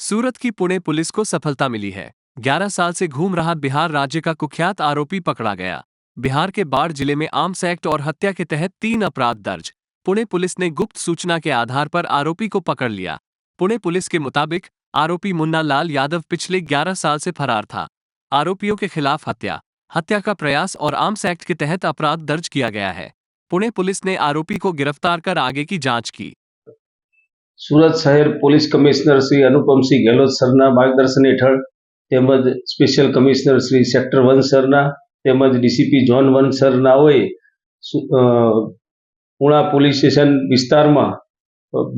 सूरत की पुणे पुलिस को सफलता मिली है। 11 साल से घूम रहा बिहार राज्य का कुख्यात आरोपी पकड़ा गया। बिहार के बाढ़ जिले में आर्म्स एक्ट और हत्या के तहत 3 अपराध दर्ज। पुणे पुलिस ने गुप्त सूचना के आधार पर आरोपी को पकड़ लिया। पुणे पुलिस के मुताबिक आरोपी मुन्ना लाल यादव पिछले 11 साल से फरार था। आरोपियों के खिलाफ हत्या का प्रयास और आर्म्स एक्ट के तहत अपराध दर्ज किया गया है। पुणे पुलिस ने आरोपी को गिरफ्तार कर आगे की जांच की। सूरत शहर पोलीस कमिश्नर श्री अनुपमसिंह गहलोत सरना मार्गदर्शन हेठळ તેમજ સ્પેશિયલ કમિશનર શ્રી સેક્ટર 1 સરના તેમજ ડીસીપી ઝોન 1 સરનાઓએ પુણા પોલીસ સ્ટેશન વિસ્તારમાં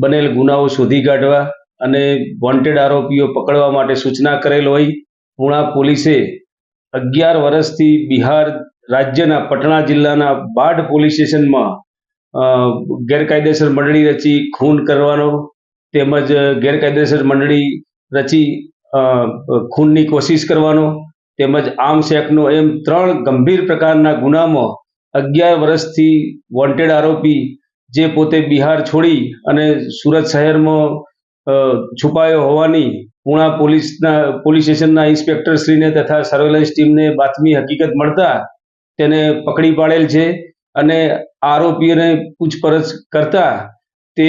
બનેલ ગુનાઓ શોધી કાઢવા અને વોન્ટેડ આરોપીઓ પકડવા માટે સૂચના કરેલ હોય પુણા પોલીસે 11 વર્ષથી બિહાર રાજ્યના પટણા જિલ્લાના બાઢ પોલીસ સ્ટેશનમાં ગેરકાયદેસર મંડળી રચી ખૂન કરવાનો તેમજ ગેરકાયદેસર મંડળી રચી ખૂનની કોશિશ કરવાનો તેમજ આર્મ્સ એક્ટનો એમ 3 ગંભીર પ્રકારના ગુનામાં 11 વર્ષથી વોન્ટેડ આરોપી જે પોતે બિહાર છોડી અને સુરત શહેરમાં છુપાયો હોવાની પુણા પોલીસ સ્ટેશનના ઇન્સ્પેક્ટરશ્રીને તથા સર્વેલન્સ ટીમને બાતમી હકીકત મળતા તેને પકડી પાડેલ છે અને આરોપીઓને પૂછપરછ કરતા તે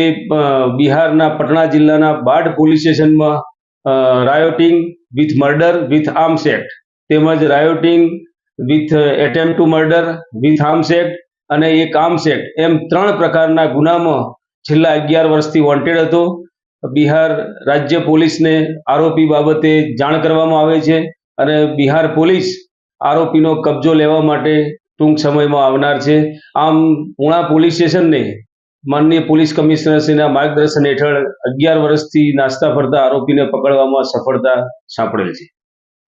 બિહારના પટણા જિલ્લાના બાઢ પોલીસ સ્ટેશનમાં rioting with murder with arms act તેમજ rioting with attempt to murder with arms act અને એક આર્મ્સ એક્ટ એમ 3 પ્રકારના ગુનામાં છેલ્લા 11 વર્ષથી વોન્ટેડ હતો। બિહાર રાજ્ય પોલીસને આરોપી બાબતે જાણ કરવામાં આવે છે અને બિહાર પોલીસ આરોપીનો કબજો લેવા માટે ટૂંક સમયમાં આવનાર છે। આમ પુણા પોલીસ સ્ટેશનને માનનીય પોલીસ કમિશનરશ્રીના માર્ગદર્શન હેઠળ 11 વર્ષથી નાસ્તા ફરતા આરોપીને પકડવામાં સફળતા સાંપડેલ છે।